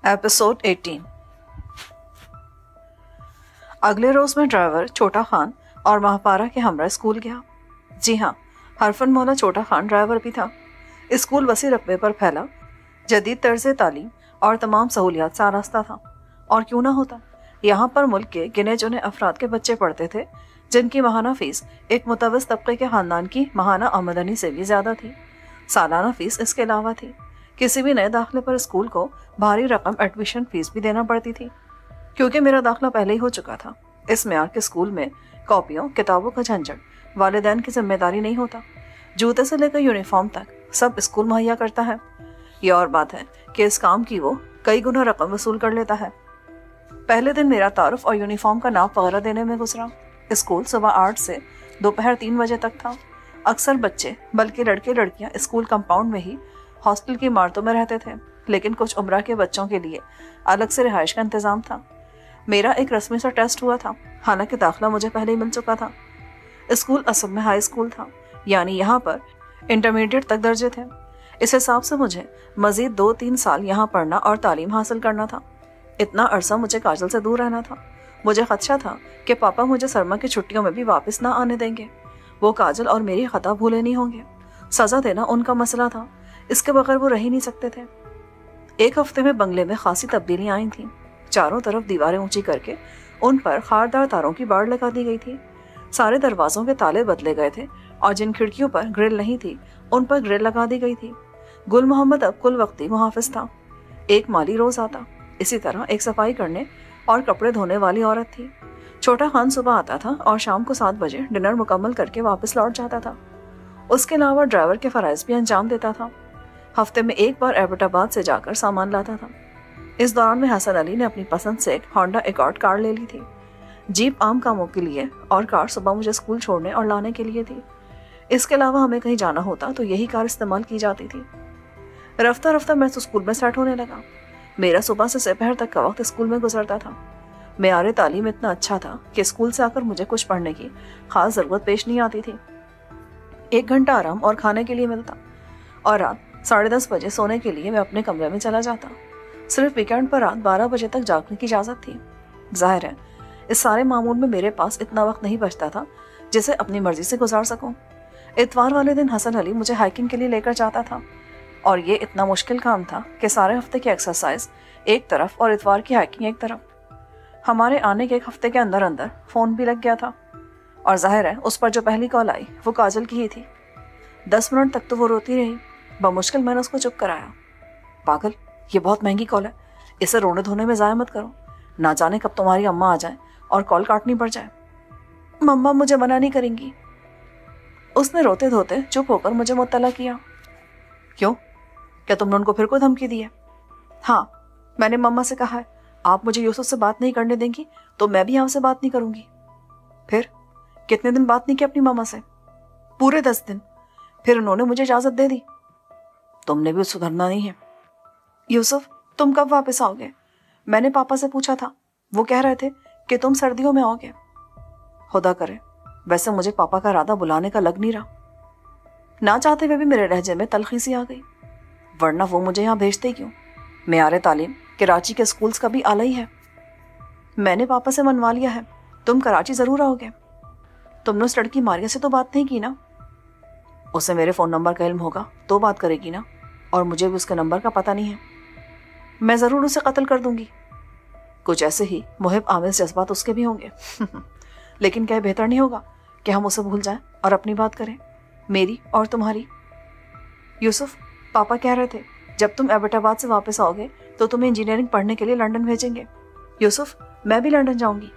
Episode 18। अगले रोज में driver छोटा खान और महापारा के हमरा स्कूल गया। जी हाँ, हरफन मौला छोटा खान ड्राइवर भी था। स्कूल वसी रकबे पर फैला, जदीद तर्ज तालीम और तमाम सहूलियात से आरास्ता था। और क्यों ना होता, यहाँ पर मुल्क के गिने चुने अफराद के बच्चे पढ़ते थे जिनकी माहाना फीस एक मुतवस तबके के खानदान की माहाना आमदनी से भी ज्यादा थी। सालाना फीस इसके अलावा थी। किसी भी नए दाखिले पर स्कूल को भारी रकम एडमिशन फीस भी देना पड़ती थी। क्योंकि मेरा दाखिला पहले ही हो चुका था, इस मेयार के स्कूल में कॉपियों किताबों का झंझट वालिदैन की जिम्मेदारी नहीं होता। जूते से लेकर यूनिफॉर्म तक सब स्कूल मुहैया करता है। ये और बात है कि इस काम की वो कई गुना रकम वसूल कर लेता है। पहले दिन मेरा तारुफ और यूनिफॉर्म का नाप वगैरह देने में गुजरा। स्कूल सुबह 8 से दोपहर 3 बजे तक था। अक्सर बच्चे बल्कि लड़के लड़कियां स्कूल कंपाउंड में ही हॉस्टल की इमारतों में रहते थे, लेकिन कुछ उम्र के बच्चों के लिए अलग से रिहाइश का इंतजाम था। मेरा एक रस्मी सा टेस्ट हुआ था, हालांकि दाखिला मुझे पहले ही मिल चुका था। स्कूल असल में हाई स्कूल था, यानी यहाँ पर इंटरमीडिएट तक दर्जे थे। इस हिसाब से मुझे मजीद 2-3 साल यहाँ पढ़ना और तालीम हासिल करना था। इतना अरसा मुझे काजल से दूर रहना था। मुझे खदशा था कि पापा मुझे सरमा की छुट्टियों में भी वापस ना आने देंगे। वो काजल और मेरी खता भूले नहीं होंगे। सजा देना उनका मसला था, इसके बगैर वो रह ही नहीं सकते थे। एक हफ्ते में बंगले में खासी तब्दीलियां आई थीं। चारों तरफ दीवारें ऊंची करके उन पर खारदार तारों की बाड़ लगा दी गई थी। सारे दरवाजों के ताले बदले गए थे और जिन खिड़कियों पर ग्रिल नहीं थी उन पर ग्रिल लगा दी गई थी। गुल मोहम्मद अब कुल वक्ती मुहाफिज था। एक माली रोज आता। इसी तरह एक सफाई करने और कपड़े धोने वाली औरत थी। छोटा खान सुबह आता था और शाम को 7 बजे डिनर मुकम्मल करके वापस लौट जाता था। उसके अलावा ड्राइवर के फराइज भी अंजाम देता था। हफ्ते में एक बार एबटाबाद से जाकर सामान लाता था। इस दौरान में हसन अली ने अपनी पसंद से एक होंडा एकॉर्ड कार ले ली थी। जीप आम कामों के लिए और कार सुबह मुझे स्कूल छोड़ने और लाने के लिए थी। इसके अलावा हमें कहीं जाना होता तो यही कार इस्तेमाल की जाती थी। रफ्ता रफ्ता मैं तो स्कूल में सेट होने लगा। मेरा सुबह से दोपहर तक का वक्त स्कूल में गुजरता था। मेयार तालीम इतना अच्छा था कि स्कूल से आकर मुझे कुछ पढ़ने की खास जरूरत पेश नहीं आती थी। 1 घंटा आराम और खाने के लिए मिलता और रात 10:30 बजे सोने के लिए मैं अपने कमरे में चला जाता। सिर्फ वीकेंड पर रात 12 बजे तक जागने की इजाजत थी। जाहिर है इस सारे मामूल में मेरे पास इतना वक्त नहीं बचता था जिसे अपनी मर्जी से गुजार सकूं। इतवार वाले दिन हसन अली मुझे हाइकिंग के लिए लेकर जाता था और ये इतना मुश्किल काम था कि सारे हफ्ते की एक्सरसाइज एक तरफ और इतवार की हाइकिंग एक तरफ। हमारे आने के 1 हफ्ते के अंदर अंदर फोन भी लग गया था और जाहिर है उस पर जो पहली कॉल आई वो काजल की ही थी। 10 मिनट तक तो वो रोती रही। बमुश्किल मैंने उसको चुप कराया। पागल, ये बहुत महंगी कॉल है, इसे रोने धोने में ज़ाया मत करो, ना जाने कब तुम्हारी अम्मा आ जाए और कॉल काटनी पड़ जाए। मम्मा मुझे मना नहीं करेंगी। उसने रोते धोते चुप होकर मुझे मुत्तला किया। क्यों, क्या तुमने उनको फिर कोई धमकी दी है? हाँ, मैंने मम्मा से कहा है आप मुझे यूसुफ से बात नहीं करने देंगी तो मैं भी आपसे बात नहीं करूंगी। फिर कितने दिन बात नहीं की अपनी मम्मा से? पूरे 10 दिन। फिर उन्होंने मुझे इजाजत दे दी। तुमने भी सुधरना नहीं है। यूसुफ, तुम कब वापस आओगे? मैंने पापा से पूछा था, वो कह रहे थे कि तुम सर्दियों में आओगे। खुदा करे, वैसे मुझे पापा का इरादा बुलाने का लग नहीं रहा। ना चाहते हुए भी मेरे लहजे में तलखीसी आ गई, वरना वो मुझे यहाँ भेजते क्यों? मेयार तालीम कराची के स्कूल्स का भी आला ही है। मैंने पापा से मनवा लिया है, तुम कराची जरूर आओगे। तुमने उस लड़की मारिया से तो बात नहीं की ना? उसे मेरे फ़ोन नंबर का इल्म होगा तो बात करेगी ना, और मुझे भी उसके नंबर का पता नहीं है। मैं ज़रूर उसे कत्ल कर दूंगी। कुछ ऐसे ही मुहिब आमिज़ जज्बात उसके भी होंगे। लेकिन क्या बेहतर नहीं होगा कि हम उसे भूल जाएं और अपनी बात करें, मेरी और तुम्हारी? यूसुफ, पापा कह रहे थे जब तुम एबटाबाद से वापस आओगे तो तुम्हें इंजीनियरिंग पढ़ने के लिए लंदन भेजेंगे। यूसुफ, मैं भी लंदन जाऊंगी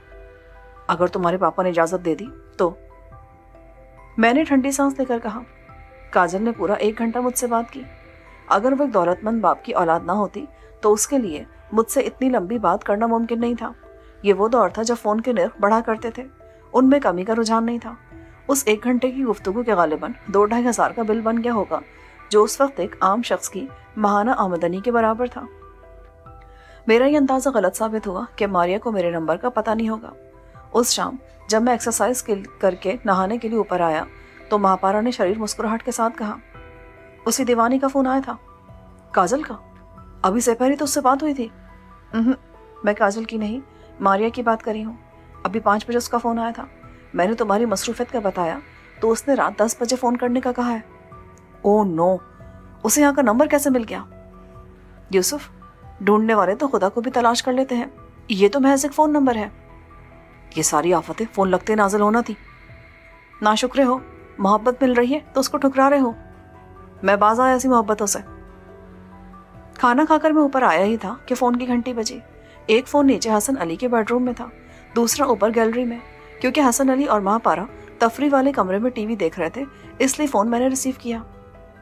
अगर तुम्हारे पापा ने इजाज़त दे दी तो। मैंने ठंडी सांस लेकर कहा। काजल ने पूरा 1 घंटा मुझसे बात की। अगर वो एक दौलतमंद बाप की औलाद ना होती तो उसके लिए मुझसे इतनी लंबी बात करना मुमकिन नहीं था। ये वो दौर था जब फ़ोन के नर्ख बढ़ा करते थे, उनमें कमी का रुझान नहीं था। उस 1 घंटे की गुफ्तगू के गालिबन 2-2.5 हज़ार का बिल बन गया होगा, जो उस वक्त एक आम शख्स की माहाना आमदनी के बराबर था। मेरा ये अंदाज़ा गलत साबित हुआ कि मारिया को मेरे नंबर का पता नहीं होगा। उस शाम जब मैं एक्सरसाइज करके नहाने के लिए ऊपर आया तो महापारा ने शरीर मुस्कुराहट के साथ कहा, उसी दीवानी का फ़ोन आया था। काजल का? अभी से पहले तो उससे बात हुई थी। मैं काजल की नहीं, मारिया की बात करी हूँ। अभी 5 बजे उसका फ़ोन आया था। मैंने तुम्हारी मसरूफियत का बताया तो उसने रात 10 बजे फ़ोन करने का कहा है। ओह नो, उसे यहाँ का नंबर कैसे मिल गया? यूसुफ, ढूंढने वाले तो खुदा को भी तलाश कर लेते हैं, ये तो महज एक फ़ोन नंबर है। ये सारी आफतें फ़ोन लगते नाजिल होना थी। नाशुक्रे हो, मोहब्बत मिल रही है तो उसको ठुकरा रहे हो। मैं बाज आया ऐसी मोहब्बतों से। खाना खाकर मैं ऊपर आया ही था कि फ़ोन की घंटी बजी। एक फ़ोन नीचे हसन अली के बेडरूम में था, दूसरा ऊपर गैलरी में। क्योंकि हसन अली और महापारा तफरी वाले कमरे में टीवी देख रहे थे, इसलिए फ़ोन मैंने रिसीव किया।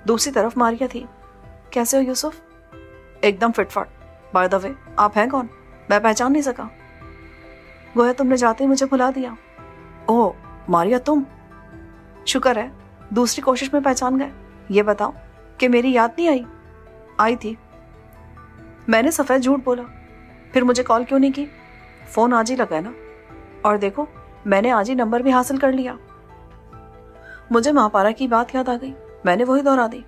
दूसरी तरफ मारिया थी। कैसे हो यूसुफ? एकदम फिटफाट। बाय द वे, आप हैं कौन? मैं पहचान नहीं सका। गोया तुमने जाते ही मुझे भुला दिया। ओह मारिया, तुम? शुक्र है दूसरी कोशिश में पहचान गए। ये बताओ कि मेरी याद नहीं आई? आई थी। मैंने सफ़ेद झूठ बोला। फिर मुझे कॉल क्यों नहीं की? फ़ोन आज ही लगा ना, और देखो मैंने आज ही नंबर भी हासिल कर लिया। मुझे महापारा की बात याद आ गई, मैंने वही दोहरा दी।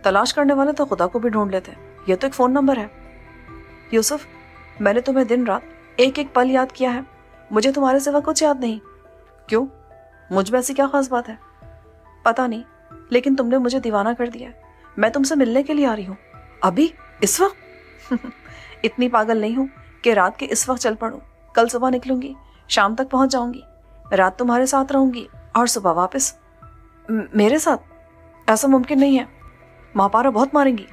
तलाश करने वाले तो खुदा को भी ढूंढ लेते, ये तो एक फ़ोन नंबर है। यूसुफ, मैंने तुम्हें दिन रात एक एक पल याद किया है, मुझे तुम्हारे सिवा कुछ याद नहीं। क्यों? मुझ में ऐसी क्या खास बात है? पता नहीं, लेकिन तुमने मुझे दीवाना कर दिया। मैं तुमसे मिलने के लिए आ रही हूँ। अभी? इस वक्त? इतनी पागल नहीं हूँ कि रात के इस वक्त चल पड़ूँ। कल सुबह निकलूंगी, शाम तक पहुँच जाऊंगी, रात तुम्हारे साथ रहूंगी और सुबह वापस। मेरे साथ? ऐसा मुमकिन नहीं है, महापारा बहुत मारेंगी।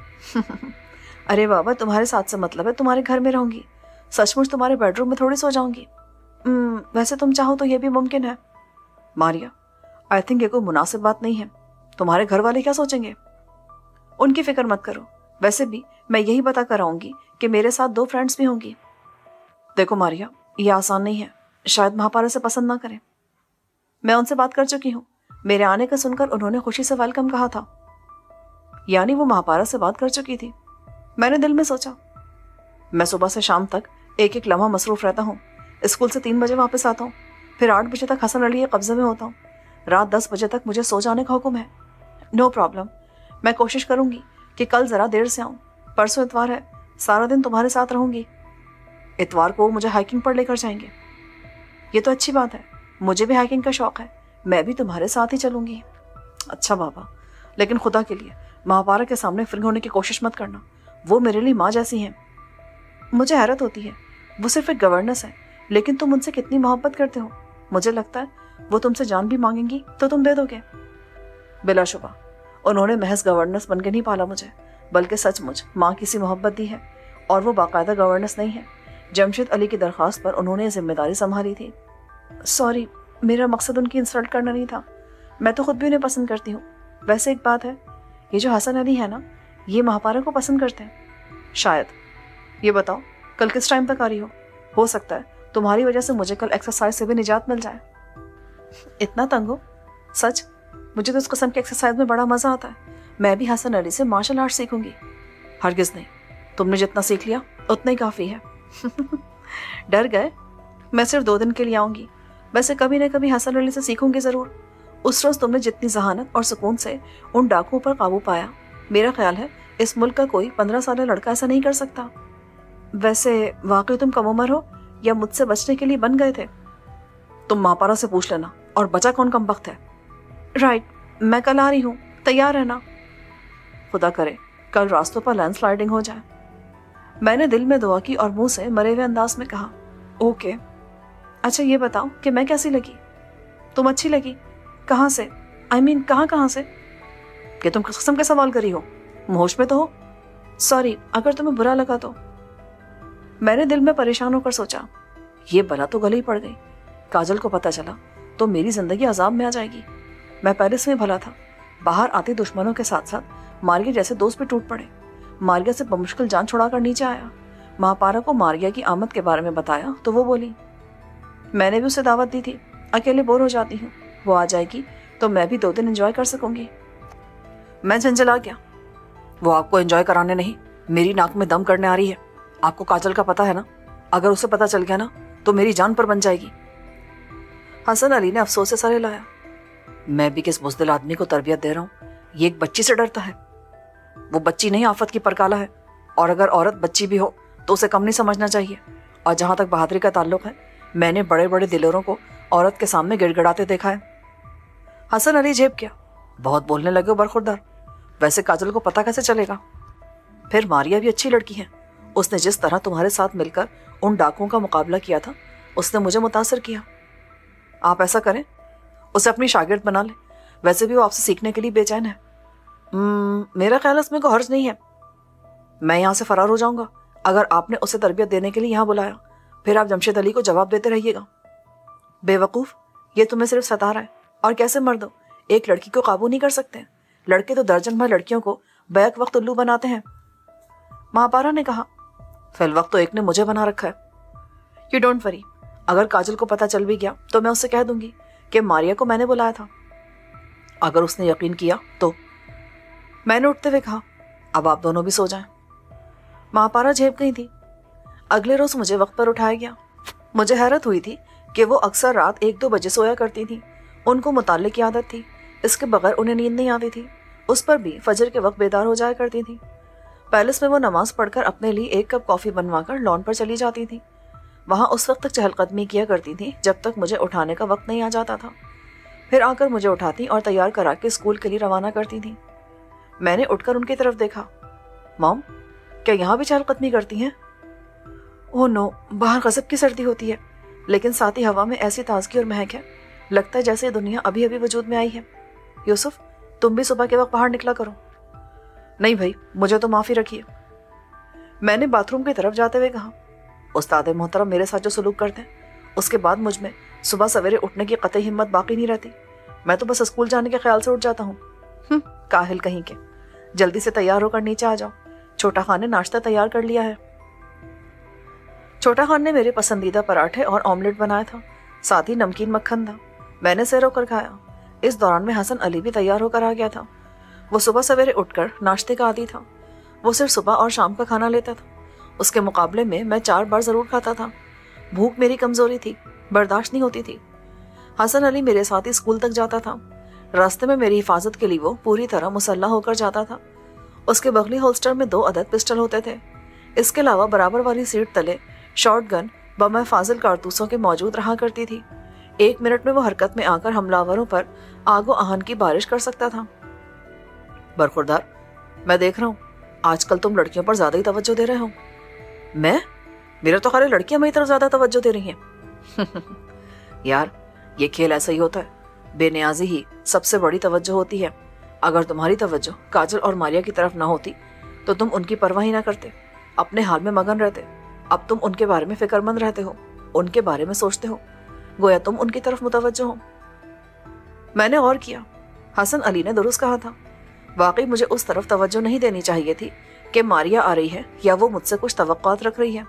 अरे बाबा, तुम्हारे साथ से मतलब है तुम्हारे घर में रहूंगी, सचमुच तुम्हारे बेडरूम में थोड़ी सो जाऊंगी। वैसे तुम चाहो तो ये भी मुमकिन है। मारिया, आई थिंक ये कोई मुनासिब बात नहीं है। तुम्हारे घर वाले क्या सोचेंगे? उनकी फिक्र मत करो। वैसे भी मैं यही बता कर आऊंगी कि मेरे साथ 2 फ्रेंड्स भी होंगी। देखो मारिया, ये आसान नहीं है, शायद महापारा से पसंद ना करें। मैं उनसे बात कर चुकी हूँ, मेरे आने का सुनकर उन्होंने खुशी से वेलकम कहा था। यानी वो महापारा से बात कर चुकी थी। मैंने दिल में सोचा, मैं सुबह से शाम तक एक एक लम्हा मसरूफ रहता हूँ। स्कूल से 3 बजे वापस आता हूँ, फिर 8 बजे तक हसन अली के कब्जे में होता हूँ। रात 10 बजे तक मुझे सो जाने का हुक्म है। नो प्रॉब्लम, मैं कोशिश करूंगी कि कल ज़रा देर से आऊँ। परसों इतवार है, सारा दिन तुम्हारे साथ रहूंगी। इतवार को मुझे हाइकिंग पर लेकर जाएंगे। ये तो अच्छी बात है, मुझे भी हाइकिंग का शौक़ है, मैं भी तुम्हारे साथ ही चलूंगी। अच्छा बाबा, लेकिन खुदा के लिए महापारा के सामने फ्री होने की कोशिश मत करना, वो मेरे लिए माँ जैसी हैं। मुझे हैरत होती है, वो सिर्फ एक गवर्नेंस है, लेकिन तुम उनसे कितनी मोहब्बत करते हो। मुझे लगता है वो तुमसे जान भी मांगेंगी तो तुम दे दोगे। बिलाशुबा उन्होंने महज गवर्नेंस बन के नहीं पाला मुझे, बल्कि सचमुच माँ की सी मोहब्बत दी है, और वो बाकायदा गवर्नेंस नहीं है। जमशेद अली की दरख्वास्त पर उन्होंने ये जिम्मेदारी संभाली थी। सॉरी, मेरा मकसद उनकी इंसल्ट करना नहीं था, मैं तो खुद भी उन्हें पसंद करती हूँ। वैसे एक बात है, ये जो हसन अली है ना, ये महापारा को पसंद करते हैं शायद। ये बताओ कल किस टाइम तक आ रही हो सकता है तुम्हारी वजह से मुझे कल एक्सरसाइज से भी निजात मिल जाए। इतना तंग हो? सच, मुझे तो इस किस्म की एक्सरसाइज में बड़ा मज़ा आता है। मैं भी हसन अली से मार्शल आर्ट सीखूंगी। हरगिज़ नहीं, तुमने जितना सीख लिया उतना ही काफ़ी है। डर गए? मैं सिर्फ 2 दिन के लिए आऊँगी। वैसे कभी न कभी हसन अली से सीखूंगी ज़रूर। उस रोज़ तुमने जितनी जहानत और सुकून से उन डाकुओं पर काबू पाया, मेरा ख्याल है इस मुल्क का कोई 15 साल लड़का ऐसा नहीं कर सकता। वैसे वाकई तुम कम उम्र हो या मुझसे बचने के लिए बन गए थे? तुम महापारा से पूछ लेना, और बचा कौन कमबख्त है। राइट, मैं कल आ रही हूँ, तैयार रहना। खुदा करे कल रास्तों पर लैंडस्लाइडिंग हो जाए। मैंने दिल में दुआ की और मुंह से मरे हुए अंदाज में कहा, ओके। अच्छा ये बताओ कि मैं कैसी लगी? तुम अच्छी लगी। कहाँ से? आई मीन कहाँ से? कि तुम किस किस्म के सवाल करी हो, होश में तो हो? सॉरी अगर तुम्हें बुरा लगा तो। मैंने दिल में परेशान होकर सोचा, ये बला तो गले ही पड़ गई। काजल को पता चला तो मेरी जिंदगी अजाब में आ जाएगी। मैं पेरिस में भला था, बाहर आते दुश्मनों के साथ साथ मारिया जैसे दोस्त भी टूट पड़े। मारिया से बमुश्किल जान छुड़ाकर नीचे आया। महापारा को मारिया की आमद के बारे में बताया तो वो बोली, मैंने भी उसे दावत दी थी, अकेले बोर हो जाती हूँ, वो आ जाएगी तो मैं भी 2 दिन एंजॉय कर सकूंगी। मैं झंझला गया। वो आपको एंजॉय कराने नहीं, मेरी नाक में दम करने आ रही है। आपको काजल का पता है ना, अगर उसे पता चल गया ना तो मेरी जान पर बन जाएगी। हसन अली ने अफसोस से सर हिलाया। मैं भी किस बुज़दिल आदमी को तरबियत दे रहा हूँ, ये एक बच्ची से डरता है। वो बच्ची नहीं, आफत की परकाला है, और अगर औरत बच्ची भी हो तो उसे कम नहीं समझना चाहिए। और जहाँ तक बहादुरी का ताल्लुक है, मैंने बड़े बड़े दिलेरों को औरत के सामने गिड़गिड़ाते देखा है। हसन अली झेप गया। बहुत बोलने लगे हो बरखुरदार। वैसे काजल को पता कैसे चलेगा? फिर मारिया भी अच्छी लड़की है। उसने जिस तरह तुम्हारे साथ मिलकर उन डाकुओं का मुकाबला किया था, उसने मुझे मुतासर किया। आप ऐसा करें, उसे अपनी शागिर्द बना लें। वैसे भी वो आपसे सीखने के लिए बेचैन है। मेरा ख्याल इसमें कोई हर्ज नहीं है। मैं यहाँ से फरार हो जाऊंगा अगर आपने उसे तरबियत देने के लिए यहाँ बुलाया। फिर आप जमशेद अली को जवाब देते रहिएगा। बेवकूफ़, ये तुम्हें सिर्फ सता रहा है। और कैसे मर्द हो, एक लड़की को काबू नहीं कर सकते? लड़के तो दर्जन भर लड़कियों को बैक वक्त उल्लू बनाते हैं। महापारा ने कहा, फिल वक्त तो एक ने मुझे बना रखा है। यू डोंट वरी, अगर काजल को पता चल भी गया तो मैं उससे कह दूंगी कि मारिया को मैंने बुलाया था। अगर उसने यकीन किया तो? मैंने उठते हुए कहा, अब आप दोनों भी सो जाएं। महापारा झेप गई थी। अगले रोज मुझे वक्त पर उठाया गया। मुझे हैरत हुई थी कि वो अक्सर रात 1-2 बजे सोया करती थी। उनको मुताल्लिक की आदत थी, इसके बगैर उन्हें नींद नहीं आती थी। उस पर भी फजर के वक्त बेदार हो जाया करती थी। पैलेस में वो नमाज पढ़कर अपने लिए 1 कप कॉफ़ी बनवाकर लॉन पर चली जाती थी। वहाँ उस वक्त तक चहलकदमी किया करती थी जब तक मुझे उठाने का वक्त नहीं आ जाता था। फिर आकर मुझे उठाती और तैयार करा के स्कूल के लिए रवाना करती थी। मैंने उठकर उनकी तरफ देखा। मॉम, क्या यहाँ भी चहलकदमी करती हैं? ओह नो, बाहर गजब की सर्दी होती है, लेकिन साथ ही हवा में ऐसी ताजगी और महक है, लगता है जैसे दुनिया अभी अभी वजूद में आई है। यूसुफ, तुम भी सुबह के वक्त बाहर निकला करो। नहीं भाई, मुझे तो माफ़ी रखिए। मैंने बाथरूम की तरफ जाते हुए कहा, उस्ताद मोहतरम मेरे साथ जो सलूक करते हैं, उसके बाद मुझ में सुबह सवेरे उठने की कतई हिम्मत बाकी नहीं रहती। मैं तो बस स्कूल जाने के ख्याल से उठ जाता हूँ। काहिल कहीं के। जल्दी से तैयार होकर नीचे आ जाओ, छोटा खान ने नाश्ता तैयार कर लिया है। छोटा खान ने मेरे पसंदीदा पराठे और ऑमलेट बनाया था, साथ ही नमकीन मक्खन था। मैंने सैर होकर खाया। इस दौरान में हसन अली भी तैयार होकर आ गया था। वो सुबह सवेरे उठकर नाश्ते का आदी था। वो सिर्फ सुबह और शाम का खाना लेता था। उसके मुकाबले में मैं 4 बार ज़रूर खाता था। भूख मेरी कमज़ोरी थी, बर्दाश्त नहीं होती थी। हसन अली मेरे साथ ही स्कूल तक जाता था। रास्ते में मेरी हिफाजत के लिए वो पूरी तरह मुसल्ला होकर जाता था। उसके बगली होल्स्टर में 2 अदद पिस्टल होते थे। इसके अलावा बराबर वाली सीट तले शॉर्ट गन बम फाजिल कारतूसों के मौजूद रहा करती थी। 1 मिनट में वो हरकत में आकर हमलावरों पर आगो आहन की बारिश कर सकता था। बरखुरदार, मैं देख रहा हूँ आजकल तुम लड़कियों पर ज्यादा ही तवज्जो दे रहे हो। मैं? मेरा तो खाली लड़कियां मेरी तरफ ज्यादा तवज्जो दे रही हैं। यार, ये खेल ऐसा ही होता है। बेनियाजी ही सबसे बड़ी तवज्जो होती है। अगर तुम्हारी तवज्जो काजल और मारिया की तरफ ना होती तो तुम उनकी परवाह ही ना करते, अपने हाल में मगन रहते। अब तुम उनके बारे में फिक्रमंद रहते हो, उनके बारे में सोचते हो, गोया तुम उनकी तरफ मुतवज्जो हो। मैंने गौर किया। हसन अली ने दुरुस्त कहा था। वाकई मुझे उस तरफ तवज्जो नहीं देनी चाहिए थी कि मारिया आ रही है या वो मुझसे कुछ तवक्कात रख रही है।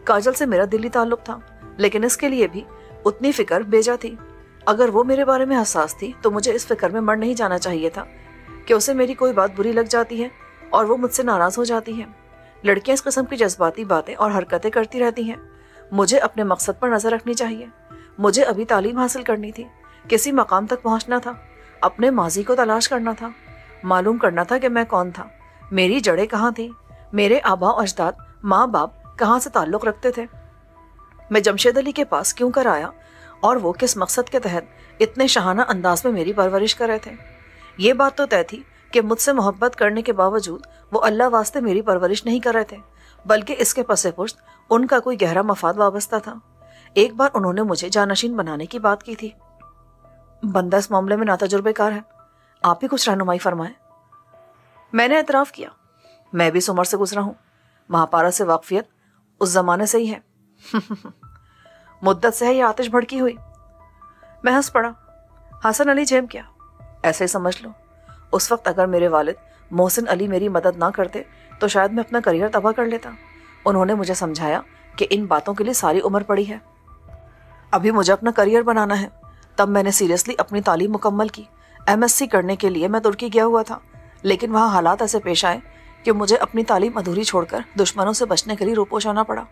काजल से मेरा दिली ताल्लुक था, लेकिन इसके लिए भी उतनी फिक्र बेजा थी। अगर वो मेरे बारे में हसास थी तो मुझे इस फिक्र में मर नहीं जाना चाहिए था कि उसे मेरी कोई बात बुरी लग जाती है और वो मुझसे नाराज हो जाती है। लड़कियां इस किस्म की जज्बाती बातें और हरकतें करती रहती हैं। मुझे अपने मकसद पर नजर रखनी चाहिए। मुझे अभी तालीम हासिल करनी थी, किसी मकाम तक पहुंचना था, अपने माजी को तलाश करना था, मालूम करना था कि मैं कौन था, मेरी जड़ें कहाँ थी, मेरे आबा अजदाद माँ बाप कहाँ से ताल्लुक़ रखते थे, मैं जमशेद अली के पास क्यों कर आया और वो किस मकसद के तहत इतने शाहाना अंदाज में मेरी परवरिश कर रहे थे। ये बात तो तय थी कि मुझसे मोहब्बत करने के बावजूद वो अल्लाह वास्ते मेरी परवरिश नहीं कर रहे थे, बल्कि इसके पसे पुश्त उनका कोई गहरा मफाद वाबस्ता था। एक बार उन्होंने मुझे जानशीन बनाने की बात की थी। बंदा इस मामले में नातजुर्बेकार है, आप ही कुछ रहनुमाई फरमाएं। मैंने एतराफ़ किया, मैं भी इस उम्र से गुजरा हूँ। महापारा से वाकफियत उस जमाने से ही है। मुद्दत से है ये आतिश भड़की हुई। मैं हंस पड़ा। हसन अली झेम गया। ऐसे ही समझ लो, उस वक्त अगर मेरे वालिद मोहसिन अली मेरी मदद ना करते तो शायद मैं अपना करियर तबाह कर लेता। उन्होंने मुझे समझाया कि इन बातों के लिए सारी उम्र पड़ी है, अभी मुझे अपना करियर बनाना है। तब मैंने सीरियसली अपनी तालीम मुकम्मल की। MSc करने के लिए मैं तुर्की गया हुआ था, लेकिन वहाँ हालात ऐसे पेश आए कि मुझे अपनी तालीम अधूरी छोड़कर दुश्मनों से बचने के लिए रूपोश होना पड़ा।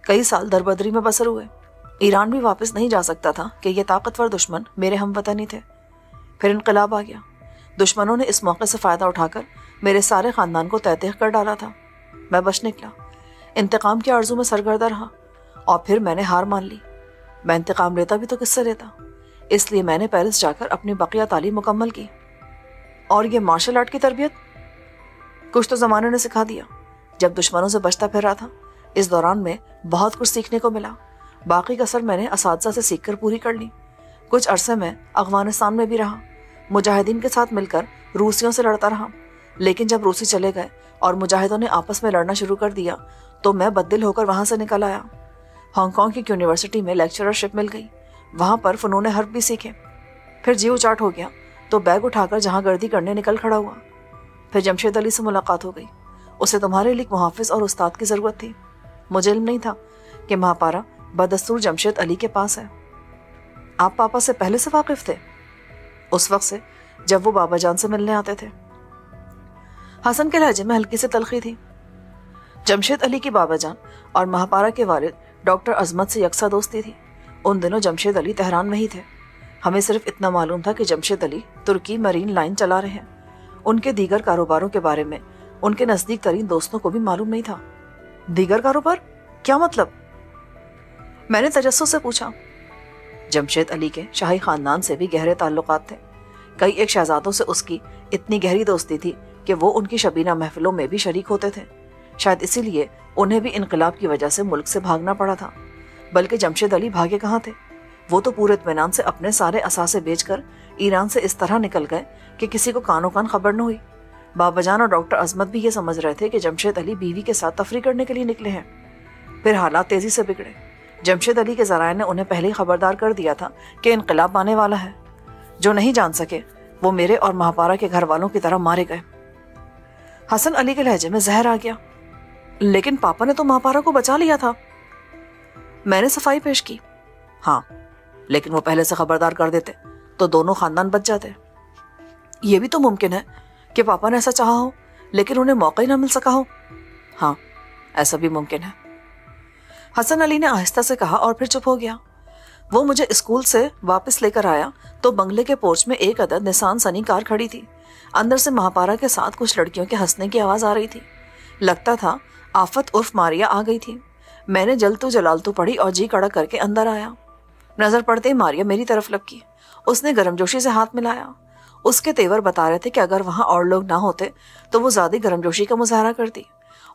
कई साल दरबदरी में बसर हुए। ईरान भी वापस नहीं जा सकता था कि ये ताकतवर दुश्मन मेरे हमवतनी थे। फिर इनकलाब आ गया। दुश्मनों ने इस मौके से फ़ायदा उठाकर मेरे सारे ख़ानदान को तहत कर डाला था। मैं बच निकला। انتقام کی آرزو میں سرگردہ رہا اور پھر میں نے ہار مان لی۔ میں انتقام لیتا بھی تو کس سے لیتا؟ اس لیے میں نے پیرس جا کر اپنی بقیہ تعلیم مکمل کی۔ اور یہ مارشل آرٹ کی تربیت کچھ تو زمانے نے سکھا دیا۔ جب دشمنوں سے بچتا پھر رہا تھا اس دوران میں بہت کچھ سیکھنے کو ملا۔ باقی کسر میں نے اساتذہ سے سیکھ کر پوری کر لی۔ کچھ عرصے میں افغانستان میں بھی رہا، مجاہدین کے ساتھ مل کر روسیوں سے لڑتا رہا، لیکن جب روسی چلے گئے اور مجاہدوں نے آپس میں لڑنا شروع کر دیا تو میں بددل ہو کر وہاں سے نکل آیا۔ ہانگ کانگ کی یونیورسٹی میں لیکچررشپ مل گئی، وہاں پر فنون حرب بھی سیکھے۔ پھر جی اچاٹ ہو گیا تو بیگ اٹھا کر جہاں گردی کرنے نکل کھڑا ہوا۔ پھر جمشید علی سے ملاقات ہو گئی، اسے تمہارے لیے محافظ اور استاد کی ضرورت تھی۔ مجھے علم نہیں تھا کہ مہاپارا بدستور جمشید علی کے پاس ہے۔ آپ پاپا سے پہلے سے واقف تھے؟ اس وقت سے جب وہ بابا جان سے ملنے آتے تھے۔ حسن کے لہجے میں ہلکی سی تلخی تھی۔ جمشید علی کی بابا جان اور مہاپارا کے والد ڈاکٹر عظمت سے یکساں دوستی تھی۔ ان دنوں جمشید علی تہران میں ہی تھے۔ ہمیں صرف اتنا معلوم تھا کہ جمشید علی ترکی مرین لائن چلا رہے ہیں۔ ان کے دیگر کاروباروں کے بارے میں ان کے نزدیک ترین دوستوں کو بھی معلوم نہیں تھا۔ دیگر کاروبار؟ کیا مطلب؟ میں نے تجسس سے پوچھا۔ جمشید علی کے شاہی خاندان سے بھی گہرے تعلقات تھے۔ کئی ایک شہزادوں سے اس کی اتنی گہری دوستی تھی کہ وہ ان کی شبینہ محفلوں میں بھی شریک ہوتے تھے۔ شاید اسی لیے انہیں بھی انقلاب کی وجہ سے ملک سے بھاگنا پڑا تھا۔ بلکہ جمشید علی بھاگے کہاں تھے؟ وہ تو پورے اطمینان سے اپنے سارے اثاثے بیچ کر ایران سے اس طرح نکل گئے کہ کسی کو کانوں کان خبر نہ ہوئی۔ بابا جان اور ڈاکٹر عظمت بھی یہ سمجھ رہے تھے کہ جمشید علی بیوی کے ساتھ تفریح کرنے کے لیے نکلے ہیں۔ پھر حالات تیزی سے بگڑے۔ جمشید علی کے ذرائع نے انہیں پہلے ہی خبردار کر دیا تھا کہ انقلاب آنے والا ہے۔ جو نہیں جان سکے وہ میرے اور مہاپارا کے گھر والوں کی طرح مارے گئے۔ حسن علی کے لہجے میں زہر آ گیا۔ لیکن پاپا نے تو مہاپارا کو بچا لیا تھا۔ میں نے صفائی پیش کی۔ ہاں، لیکن وہ پہلے سے خبردار کر دیتے تو دونوں خاندان بچ جاتے۔ یہ بھی تو ممکن ہے کہ پاپا نے ایسا چاہا ہو لیکن انہیں موقع ہی نہ مل سکا ہو۔ ہاں، ایسا بھی ممکن ہے، حسن علی نے آہستہ سے کہا اور پھر چپ ہو گیا۔ وہ مجھے اسکول سے واپس لے کر آیا تو بنگلے کے پورچ میں ایک عدد نسان سنی کار کھڑی تھی۔ اندر سے مہاپارا کے ساتھ کچھ لڑکیوں کے ہنسنے کی آواز آ رہی تھی۔ لگتا تھا آفت عرف ماریا آ گئی تھی۔ میں نے جلتو جلالتو پڑھی اور جی کڑا کر کے اندر آیا۔ نظر پڑتے ماریا میری طرف لپکی۔ اس نے گرم جوشی سے ہاتھ ملایا۔ اس کے تیور بتا رہے تھے کہ اگر وہاں اور لوگ نہ ہوتے تو وہ زیادہ گرم جوشی کا مظاہرہ کرتی۔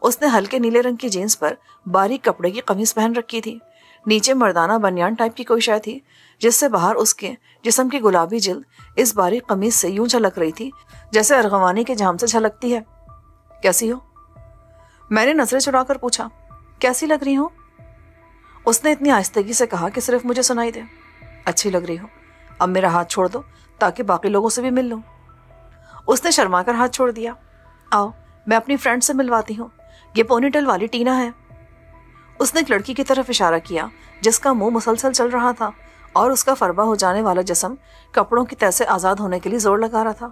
اس نے ہلکے نیلے رنگ کی جینس پر باریک کپڑے کی قمیص پہن رکھی تھی۔ نیچے مردانہ بنیان ٹائپ کی کوئی شے تھی جس سے باہر اس کے جسم کی گلابی جلد اس باریک قمیص سے یوں جھلک رہی تھی جیسے ارغوانی کے جھام سے جھلکتی ہے۔ کیسی ہو؟ میں نے نظریں چڑھا کر پوچھا۔ کیسی لگ رہی ہوں؟ اس نے اتنی آہستگی سے کہا کہ صرف مجھے سنائی دے۔ اچھی لگ رہی ہو۔ اب میرا ہاتھ چھوڑ دو تاکہ باقی لوگوں سے بھی مل لوں۔ اس نے شرما کر ہاتھ چھوڑ دیا۔ آؤ، میں اپنی فرینڈ سے ملواتی ہوں، یہ پونی ٹیل والی ٹینا ہے۔ اس نے ایک لڑکی کی طرف اشارہ کیا جس کا منہ مسلسل چل رہا تھا اور اس کا فربا ہو جانے والا جسم کپڑوں کی تہ سے آزاد ہونے کے لیے زور لگا رہا تھا۔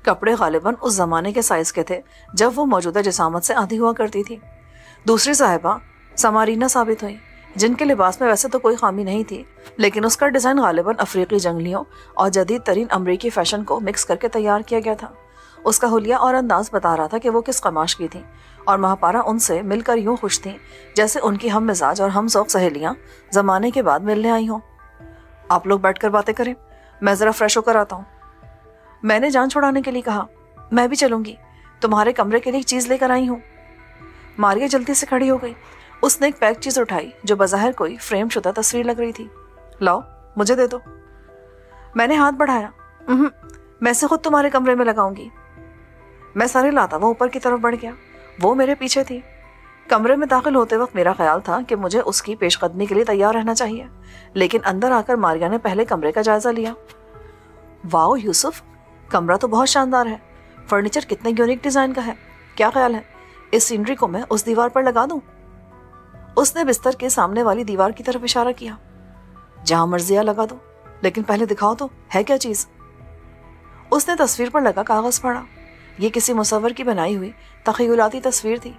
کپڑے غالباً اس زمانے کے سائز کے تھے جب وہ موجودہ جسامت سے آدھی ہوا کرتی تھی۔ دوسری صاحبہ سمارینا ثابت ہوئی، جن کے لباس میں ویسے تو کوئی خامی نہیں تھی، لیکن اس کا ڈیزائن غالباً افریقی جنگلیوں اور جدید ترین امریکی فیشن کو مکس کر کے تیار کیا گیا تھا۔ اس کا حلیہ اور انداز بتا رہا تھا کہ وہ کس قماش کی تھی، اور مہاپارا ان سے مل کر یوں خوش تھیں جیسے ان کی ہم مزاج اور ہم ذوق سہیلیاں زمانے کے بعد ملنے آئی ہوں۔ آپ لوگ بیٹھ کر باتیں کریں، میں ذرا فریش ہو کر آتا ہوں۔ میں نے جان چھڑانے کے لیے کہا۔ میں بھی چلوں گی، تمہارے کمرے کے لیے ایک چیز لے کر آئی ہوں۔ ماریا جلدی سے کھڑی ہو گئی۔ اس نے ایک پیک چیز اٹھائی جو بظاہر کوئی فریم شدہ تصویر لگ رہی تھی۔ لاؤ، مجھے دے دو۔ میں نے ہاتھ بڑھایا۔ میں سے خود تمہارے کمرے میں لگاؤں گی۔ میں سر لاتا وہ اوپر کی طرف بڑھ گیا۔ وہ میرے پیچھے تھی۔ کمرے میں داخل ہوتے وقت میرا خیال تھا کہ مجھے اس کی پیش قدمی کے لیے تیار رہنا چاہیے، لیکن اندر آ کر ماریا نے پہلے کمرے کا جائزہ لیا۔ واؤ یوسف، کمرہ تو بہت شاندار ہے۔ فرنیچر کتنے یونیک ڈیزائن کا ہے، کیا خیال ہے اس سینری کو میں اس دیوار پر لگا دوں؟ اس نے بستر کے سامنے والی دیوار کی طرف اشارہ کیا۔ جہاں مرضی لگا دو، لیکن پہلے دکھاؤ تو ہے کیا چیز۔ اس نے تصویر پر لگا کاغذ پڑھا۔ یہ کسی مصور کی بنائی ہوئی تخیلاتی تصویر تھی۔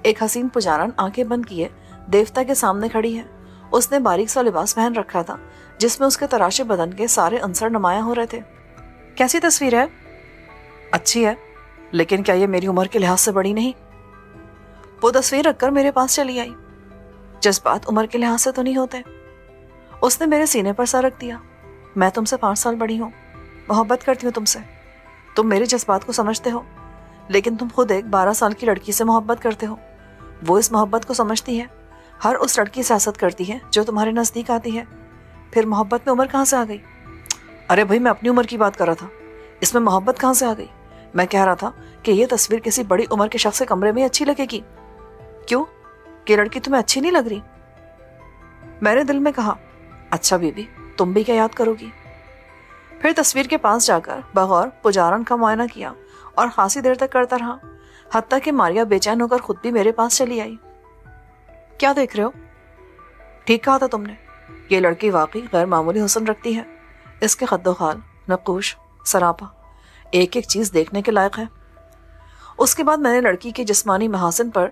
ایک حسین پجارن آنکھیں بند کیے دیوتا کے سامنے کھڑی ہے۔ اس نے باریک سا لباس پہن رکھا تھا جس میں اس کے تراشے بدن کے سارے عنصر نمایاں ہو رہے تھے۔ کیسی تصویر ہے؟ اچھی ہے، لیکن کیا یہ میری عمر کے لحاظ سے بڑی نہیں؟ वो तस्वीर रखकर मेरे पास चली आई। जज्बात उम्र के लिहाज से तो नहीं होते। उसने मेरे सीने पर सर रख दिया। मैं तुमसे 5 साल बड़ी हूँ, मोहब्बत करती हूँ तुमसे, तुम मेरे जज्बात को समझते हो, लेकिन तुम खुद एक 12 साल की लड़की से मोहब्बत करते हो। वो इस मोहब्बत को समझती है। हर उस लड़की सियासत करती है जो तुम्हारे नज़दीक आती है। फिर मोहब्बत में उम्र कहाँ से आ गई? अरे भाई, मैं अपनी उम्र की बात कर रहा था, इसमें मोहब्बत कहाँ से आ गई? मैं कह रहा था कि ये तस्वीर किसी बड़ी उम्र के शख्स के कमरे में अच्छी लगेगी। क्यों, कि लड़की तुम्हें अच्छी नहीं लग रही? मैंने दिल में कहा, अच्छा बीबी, तुम भी क्या याद करोगी? फिर तस्वीर के पास जाकर बगौर पुजारन का मुआयना किया और खासी देर तक करता रहा, हत्ता कि मारिया बेचैन होकर खुद भी मेरे पास चली आई। क्या देख रहे हो? ठीक कहा था तुमने, ये लड़की वाकई गैर मामूली हुस्न रखती है। इसके खद्दोखाल, नक्कूश, सरापा, एक एक चीज देखने के लायक है। उसके बाद मैंने लड़की के जिस्मानी महासिन पर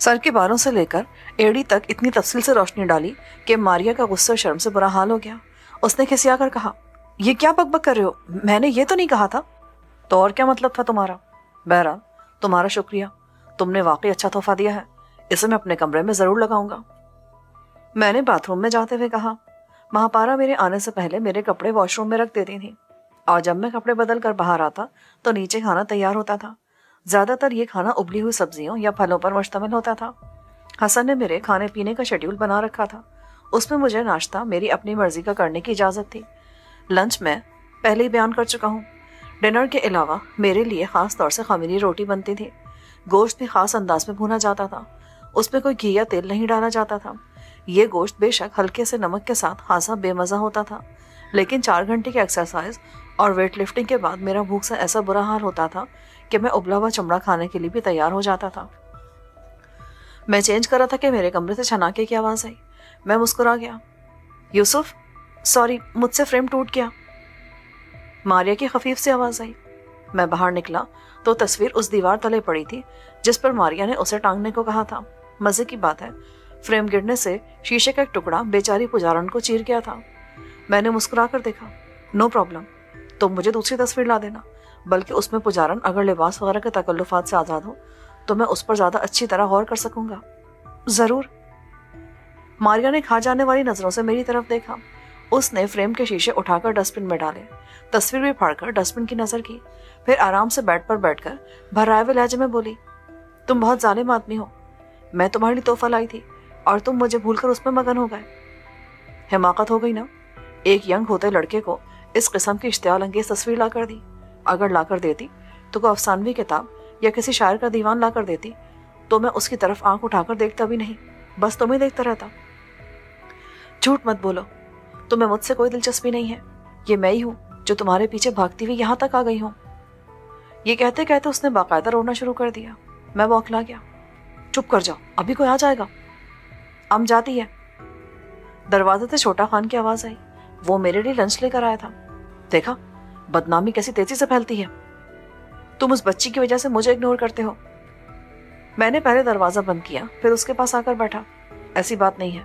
सर के बालों से लेकर एड़ी तक इतनी तफसील से रोशनी डाली कि मारिया का गुस्से और शर्म से बुरा हाल हो गया। उसने खिसिया कर कहा, ये क्या बकबक कर रहे हो? मैंने ये तो नहीं कहा था। तो और क्या मतलब था तुम्हारा? बहरहाल, तुम्हारा शुक्रिया, तुमने वाकई अच्छा तोहफा दिया है, इसे मैं अपने कमरे में जरूर लगाऊंगा। मैंने बाथरूम में जाते हुए कहा। महापारा मेरे आने से पहले मेरे कपड़े वॉशरूम में रख देती थी और जब मैं कपड़े बदल कर बाहर आता तो नीचे खाना तैयार होता था। ज्यादातर ये खाना उबली हुई सब्जियों या फलों पर मुश्तमिल होता था। हसन ने मेरे खाने पीने का शेड्यूल बना रखा था। उसमें मुझे नाश्ता मेरी अपनी मर्जी का करने की इजाज़त थी। लंच में पहले ही बयान कर चुका हूँ। डिनर के अलावा मेरे लिए ख़ास तौर से खमीरी रोटी बनती थी। गोश्त भी ख़ास अंदाज में भुना जाता था। उसमें कोई घी या तेल नहीं डाला जाता था। ये गोश्त बेशक हल्के से नमक के साथ खासा बेमज़ा होता था, लेकिन 4 घंटे की एक्सरसाइज और वेट लिफ्टिंग के बाद मेरा भूख से ऐसा बुरा हाल होता था कि मैं उबला हुआ चमड़ा खाने के लिए भी तैयार हो जाता था। मैं चेंज कर रहा था कि मेरे कमरे से छनाके की आवाज़ आई। मैं मुस्कुरा गया। यूसुफ, सॉरी, मुझसे फ्रेम टूट गया। मारिया की खफीफ सी आवाज़ आई। मैं बाहर निकला तो तस्वीर उस दीवार तले पड़ी थी जिस पर मारिया ने उसे टांगने को कहा था। मज़े की बात है, फ्रेम गिरने से शीशे का एक टुकड़ा बेचारी पुजारन को चीर गया था। मैंने मुस्कुरा कर देखा। नो प्रॉब्लम, तुम मुझे दूसरी तस्वीर ला देना, बल्कि उसमें पुजारन अगर लिबास वगैरह के तकल्लुफात से आज़ाद हो तो मैं उस पर ज़्यादा अच्छी तरह गौर कर सकूंगा। ज़रूर। मारिया ने खा जाने वाली नज़रों से मेरी तरफ देखा। उसने फ्रेम के शीशे उठाकर डस्टबिन में डाले, तस्वीर भी फाड़कर डस्टबिन की नज़र की, फिर आराम से बेड पर बैठकर भर्राए हुए लहजे में बोली, तुम बहुत जालिम आदमी हो। मैं तुम्हारे लिए तोहफा लाई थी और तुम मुझे भूलकर उसमें मगन हो गए। हिमाकत हो गई ना, एक यंग होते लड़के को इस किस्म की इश्तियाल अंगेज तस्वीर ला कर दी। अगर ला कर देती तो कोई अफसानवी किताब या किसी शायर का दीवान ला कर देती तो मैं उसकी तरफ आंख उठाकर देखता भी नहीं, बस तुम्हें देखता रहता। झूठ मत बोलो, तुम्हें मुझसे कोई दिलचस्पी नहीं है। ये मैं ही हूँ जो तुम्हारे पीछे भागती हुई यहाँ तक आ गई हूँ। ये कहते कहते उसने बाकायदा रोना शुरू कर दिया। मैं बौखला गया। चुप कर जाओ, अभी कोई आ जाएगा। अम जाती है। दरवाजे से छोटा खान की आवाज़ आई। वो मेरे लिए लंच लेकर आया था। देखा, बदनामी कैसी तेजी से फैलती है। तुम उस बच्ची की वजह से मुझे इग्नोर करते हो। मैंने पहले दरवाज़ा बंद किया, फिर उसके पास आकर बैठा। ऐसी बात नहीं है।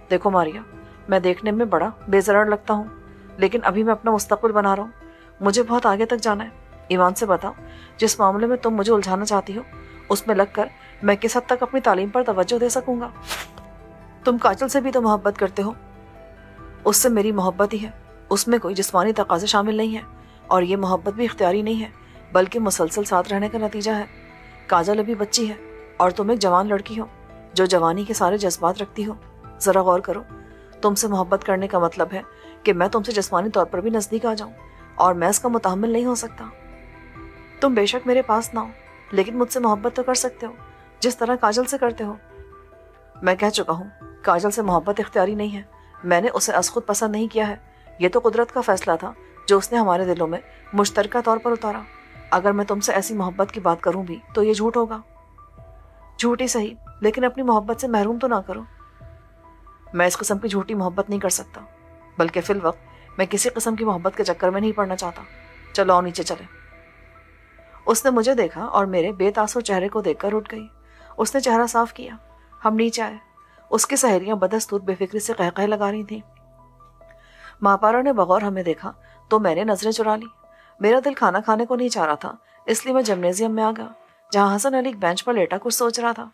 देखो मारिया, मैं देखने में बड़ा बेजरार लगता हूँ, लेकिन अभी मैं अपना मुस्तकबिल बना रहा हूँ। मुझे बहुत आगे तक जाना है। ईमान से बताओ, जिस मामले में तुम मुझे उलझाना चाहती हो उसमें लगकर मैं किस हद तक अपनी तालीम पर तवज्जो दे सकूंगा। तुम काजल से भी तो मोहब्बत करते हो। उससे मेरी मोहब्बत ही है, उसमें कोई जिस्मानी तकाज़े शामिल नहीं है, और ये मोहब्बत भी इख्तियारी नहीं है बल्कि मुसलसल साथ रहने का नतीजा है। काजल अभी बच्ची है और तुम एक जवान लड़की हो जो जवानी के सारे जज्बात रखती हो। ज़रा गौर करो, तुमसे मोहब्बत करने का मतलब है कि मैं तुमसे जिस्मानी तौर पर भी नज़दीक आ जाऊं, और मैं इसका मुतहम्मिल नहीं हो सकता। तुम बेशक मेरे पास ना हो, लेकिन मुझसे मोहब्बत तो कर सकते हो जिस तरह काजल से करते हो। मैं कह चुका हूँ, काजल से मोहब्बत इख्तियारी नहीं है। मैंने उसे अज़ खुद पसंद नहीं किया है। ये तो कुदरत का फैसला था जो उसने हमारे दिलों में मुश्तरका तौर पर उतारा। अगर मैं तुमसे ऐसी मोहब्बत की बात करूं भी तो ये झूठ होगा। झूठ ही सही, लेकिन अपनी मोहब्बत से महरूम तो ना करो। मैं इस किस्म की झूठी मोहब्बत नहीं कर सकता, बल्कि फिल वक्त मैं किसी किस्म की मोहब्बत के चक्कर में नहीं पड़ना चाहता। चलो आओ नीचे चले। उसने मुझे देखा और मेरे बेतासुर चेहरे को देखकर उठ गई। उसने चेहरा साफ किया। हम नीचे आए। उसकी सहेलियां बदस्तूर बेफिक्री से कहकहे लगा रही थीं। महापारा ने बगौर हमें देखा तो मैंने नजरें चुरा ली। मेरा दिल खाना खाने को नहीं चाह रहा था, इसलिए मैं जिम्नेजियम में आ गया, जहाँ हसन अली एक बेंच पर लेटा कुछ सोच रहा था।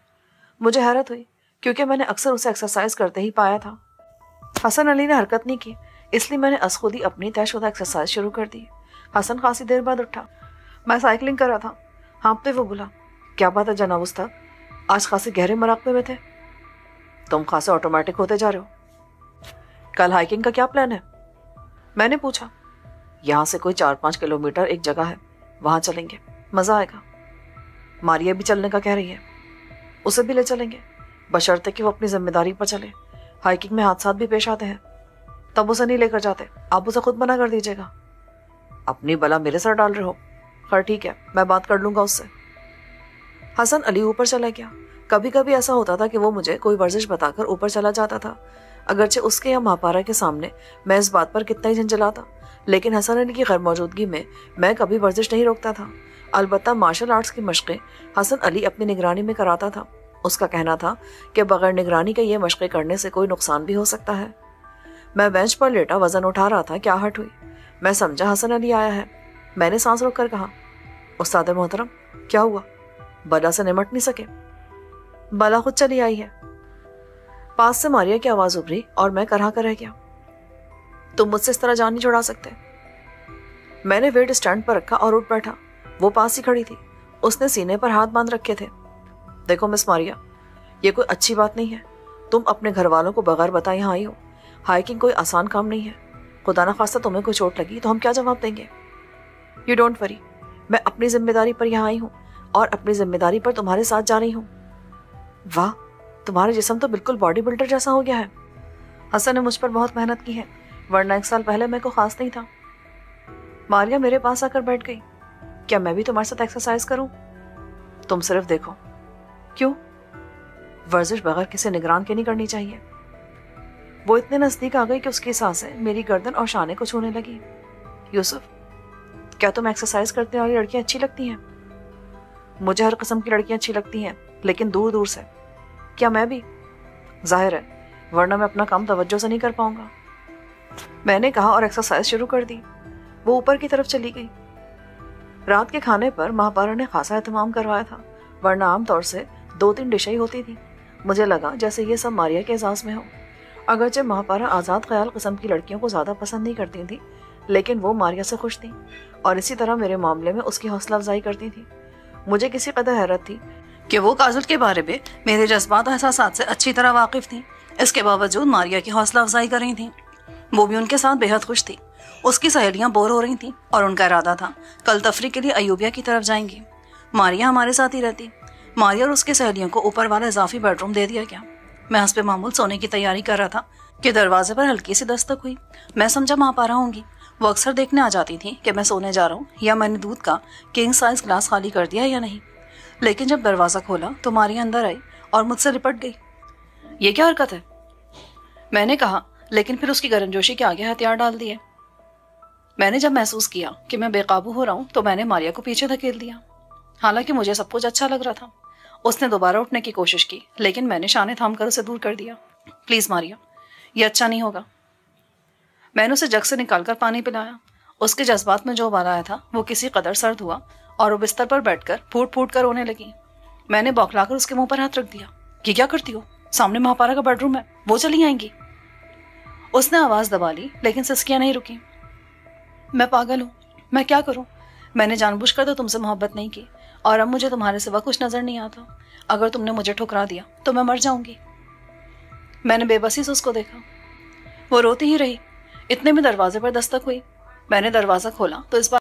مجھے حیرت ہوئی کیونکہ میں نے اکثر اسے ایکسرسائز کرتے ہی پایا تھا۔ حسن علی نے حرکت نہیں کی، اس لیے میں نے از خود ہی اپنی طے شدہ ایکسرسائز شروع کر دی۔ حسن خاصی دیر بعد اٹھا۔ میں سائیکلنگ کر رہا تھا، ہانپتے وہ بولا، کیا بات ہے جناب استاد، آج خاصے گہرے مراقبے میں تھے؟ تم خاصے آٹومیٹک ہوتے جا رہے ہو۔ کل ہائیکنگ کا کیا پلان ہے؟ میں نے پوچھا۔ یہاں سے کوئی 4-5 کلومیٹر ایک جگہ ہے، وہاں چلیں گے، مزہ آئے گا۔ ماریا بھی چلنے کا کہہ رہی ہے، اسے بھی لے چلیں گے، بشرطے کہ وہ اپنی ذمہ داری پر چلے۔ ہائیکنگ میں حادثات بھی پیش آتے ہیں، تب اسے نہیں لے کر جاتے، آپ اسے خود منع کر دیجیے گا۔ اپنی بلا میرے سر ڈال رہے ہو؟ خیر ٹھیک ہے، میں بات کر لوں گا اس سے۔ حسن علی اوپر چلا گیا۔ کبھی کبھی ایسا ہوتا تھا کہ وہ مجھے کوئی ورزش بتا کر اوپر چلا جاتا تھا، اگرچہ اس کے یا مہاپارا کے سامنے میں اس بات پر کتنا ہی جھنجھلاتا، لیکن حسن علی کی غیر موجودگی میں کبھی ورزش نہیں روکتا تھا۔ البتہ مارشل آرٹس کی مشقیں حسن علی اپنی نگرانی میں کراتا تھا۔ اس کا کہنا تھا کہ بغیر نگرانی کے یہ مشقیں کرنے سے کوئی نقصان بھی ہو سکتا ہے۔ میں بینچ پر لیٹا وزن اٹھا رہا تھا کہ آہٹ ہوئی۔ میں سمجھا حسن علی آیا ہے۔ میں نے سانس روک کر کہا، استاد محترم کیا ہوا؟ بلا سے نمٹ نہیں سکے؟ بلا خود چلی آئی ہے۔ پاس سے ماریا کی آواز ابھری اور میں کرا کر رہ گیا۔ تم مجھ سے اس طرح جان نہیں چھڑا سکتے۔ میں نے ویٹ اسٹینڈ پر رکھا اور اٹھ بیٹھا۔ وہ پاس ہی کھڑی تھی، اس نے سینے پر ہاتھ باندھ رکھے تھے۔ دیکھو مس ماریا، یہ کوئی اچھی بات نہیں ہے، تم اپنے گھر والوں کو بغیر بتائے یہاں آئی ہو۔ ہائیکنگ کوئی آسان کام نہیں ہے، خدا نہ خواستہ تمہیں کوئی چوٹ لگی تو ہم کیا جواب دیں گے؟ یو ڈونٹ وری، میں اپنی ذمہ داری پر یہاں آئی ہوں اور اپنی ذمہ داری پر تمہارے ساتھ جا رہی ہوں۔ واہ، تمہارا جسم تو بالکل باڈی بلڈر جیسا ہو گیا ہے۔ حسن نے مجھ پر بہت محنت کی ہے، ورنہ 1 سال پہلے میں کو خاص نہیں تھا۔ ماریا میرے پاس آ کر بیٹھ گئی۔ کیا میں بھی تمہارے ساتھ ایکسرسائز کروں؟ تم صرف دیکھو۔ کیوں؟ ورزش بغیر کسی نگران کے نہیں کرنی چاہیے۔ وہ اتنے نزدیک آ گئی کہ اس کی سانسیں میری گردن اور شانے کو چھونے لگی۔ یوسف، کیا تم ایکسرسائز کرتے والی لڑکیاں اچھی لگتی ہیں؟ مجھے ہر قسم کی لڑکیاں اچھی لگتی ہیں، لیکن دور دور سے۔ کیا میں بھی؟ ظاہر ہے، ورنہ میں اپنا کام توجہ سے نہیں کر پاؤں گا۔ میں نے کہا اور ایکسرسائز شروع کر دی۔ وہ اوپر کی طرف چلی گئی۔ رات کے کھانے پر مہاپارا نے خاصا اہتمام کروایا تھا، ورنہ عام طور سے 2-3 ڈشیں ہی ہوتی تھیں۔ مجھے لگا جیسے یہ سب ماریا کے اعزاز میں ہو۔ اگرچہ مہاپارا آزاد خیال قسم کی لڑکیوں کو زیادہ پسند نہیں کرتی تھی، لیکن وہ ماریا سے خوش تھی اور اسی طرح میرے معاملے میں اس کی حوصلہ افزائی کرتی تھی۔ مجھے کسی قدر حیرت تھی کہ وہ کاجل کے بارے میں میرے جذبات و احساسات سے اچھی طرح واقف تھیں، اس کے باوجود ماریا کی حوصلہ افزائی کر رہی تھیں۔ وہ بھی ان کے ساتھ بے حد خوش تھی۔ اس کی سہیلیاں بور ہو رہی تھیں اور ان کا ارادہ تھا کل تفریح کے لیے ایوبیا کی طرف جائیں گی۔ ماریا ہمارے ساتھ ہی رہتی۔ ماریا اور اس کی سہیلیوں کو اوپر والا اضافی بیڈ روم دے دیا گیا۔ میں حسب معمول سونے کی تیاری کر رہا تھا کہ دروازے پر ہلکی سی دستک ہوئی۔ میں سمجھا مہاپارا ہوں گی۔ وہ اکثر دیکھنے آ جاتی تھی کہ میں سونے جا رہا ہوں یا میں نے دودھ کا کنگ سائز گلاس خالی کر دیا یا نہیں، لیکن جب دروازہ کھولا تو ماریا اندر آئی اور مجھ سے لپٹ گئی۔ یہ کیا حرکت ہے؟ میں نے کہا، لیکن پھر اس کی گرمجوشی کے آگے ہتھیار ڈال دیے۔ میں نے جب محسوس کیا کہ میں بے قابو ہو رہا ہوں تو میں نے ماریا کو پیچھے دھکیل دیا، حالانکہ مجھے سب کچھ اچھا لگ رہا تھا۔ اس نے دوبارہ اٹھنے کی کوشش کی، لیکن میں نے شانے تھام کر اسے دور کر دیا۔ پلیز ماریا، یہ اچھا نہیں ہوگا۔ میں نے اسے جگ سے نکال کر پانی پلایا۔ اس کے جذبات میں جو ابال آیا تھا وہ کسی قدر سرد ہوا اور وہ بستر پر بیٹھ کر پھوٹ پھوٹ کر رونے لگی۔ میں نے بوکھلا کر اس کے منہ پر ہاتھ رکھ دیا۔ یہ کیا کرتی ہو؟ سامنے مہاپارا کا بیڈ روم ہے، وہ چلی آئیں گی۔ اس نے آواز دبا لی، لیکن سسکیاں نہیں رکی۔ میں پاگل ہوں، میں کیا کروں؟ میں نے جان بوجھ کر تو تم سے محبت نہیں کی، اور اب مجھے تمہارے سوا کچھ نظر نہیں آتا۔ اگر تم نے مجھے ٹھکرا دیا تو میں مر جاؤں گی۔ میں نے بے بسی سے اس کو دیکھا۔ وہ روتی ہی رہی۔ اتنے میں دروازے پر دستک ہوئی۔ میں نے دروازہ کھولا تو اس بار